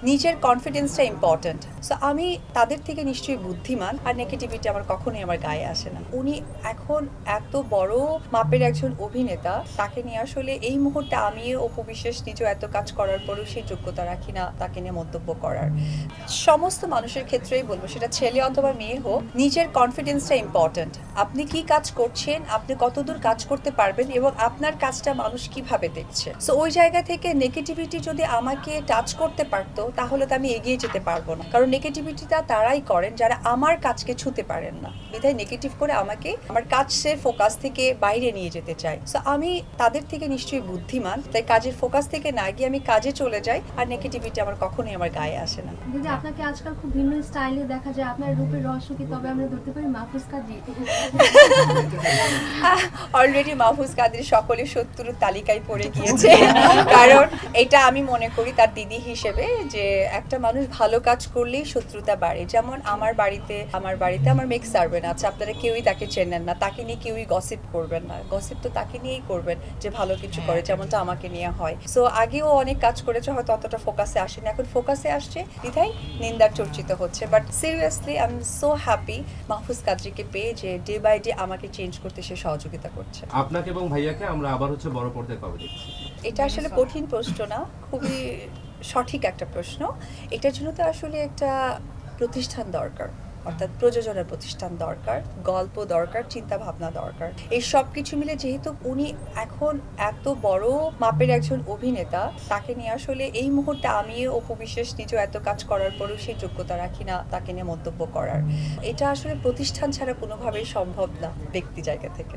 নিজের কনফিডেন্সটা important. So আমি তাদের থেকে নিশ্চয়ই বুদ্ধিমান, আর নেগেটিভিটি আমার কখনোই আমার গায়ে আসে না। উনি এখন এত বড় মাপের একজন অভিনেতা, তাকে নিয়ে আসলে এই মুহূর্তে আমি অপবিশ্বাস নিজেও এত কাজ করার পরেও সেই যোগ্যতা রাখি না তাকে নিয়ে মন্তব্য করার। সমস্ত মানুষের ক্ষেত্রেই বলবো, সেটা ছেলে অথবা মেয়ে হোক, নিজের কনফিডেন্সটা ইম্পর্ট্যান্ট। আপনি কি কাজ করছেন, আপনি কতদূর কাজ করতে পারবেন এবং আপনার কাজটা মানুষ কিভাবে দেখছে। সো ওই জায়গা থেকে নেগেটিভিটি যদি আমাকে টাচ করতে পারতো তাহলে তো আমি এগিয়ে যেতে পারবো না, কারণ নেগেটিভিটিটা তারাই করেন যারা আমার কাজকে ছুঁতে পারেন না, বিধায় নেগেটিভ করে আমাকে আমার কাজের ফোকাস থেকে বাইরে নিয়ে যেতে চাই। সো আমি তাদের থেকে নিশ্চয়ই বুদ্ধিমান, তাই কাজের ফোকাস থেকে না গিয়ে আমি কাজে চলে যাই, আর নেগেটিভিটি আমার কখনোই আমার গায়ে আসে না। দিদি, আপনাকে আজকাল খুব ভিন্ন স্টাইলে দেখা যায়, আপনার রূপের রহস্য কি তবে আমরা ধরতে পারি মাহফুজ কাজী? অলরেডি মাহফুজ কাদের সকলের শত্রুর তালিকায় পড়ে গিয়েছে, কারণ এটা আমি মনে করি তার দিদি হিসেবে যে একটা মানুষ ভালো কাজ করলেই শত্রুতা বাড়ে। যেমন আমার বাড়িতে আমার মেক সার্ভেন্ট আছে, আপনারা কেউই তাকে চেনেন না, তাকে নিয়ে কেউই গসিপ করবেন না, গসিপ তো তাকে নিয়েই করবেন যে ভালো কিছু করে, যেমনটা আমাকে নিয়ে হয়। সো আগেও অনেক কাজ করেছে, হয়তো অতটা ফোকাসে আসেনি, এখন ফোকাসে আসছে বিধায় নিন্দার চর্চিত হচ্ছে। But seriously I am so happy Mahfuz কাদরিকে পেয়ে, যে ডে বাই ডে আমাকে চেঞ্জ করতে সে সহযোগিতা করছে। আপনাকে এবং ভাইয়াকে আমরা আবার বড় পর্দায় কবে দেখছি? এটা আসলে কঠিন প্রশ্ন না, খুবই সঠিক একটা প্রশ্ন। এটার জন্য তো আসলে একটা প্রতিষ্ঠান দরকার, অর্থাৎ প্রযোজনের প্রতিষ্ঠান দরকার, গল্প দরকার, চিন্তা ভাবনা দরকার। এই সব কিছু মিলে যেহেতু উনি এখন এত বড় মাপের একজন অভিনেতা, তাকে নিয়ে আসলে এই মুহূর্তে আমি অপবিশ্বাস নিজেও এত কাজ করার পরেও সেই যোগ্যতা রাখি না তাকে নিয়ে মন্তব্য করার। এটা আসলে প্রতিষ্ঠান ছাড়া কোনোভাবেই সম্ভব না ব্যক্তি জায়গা থেকে।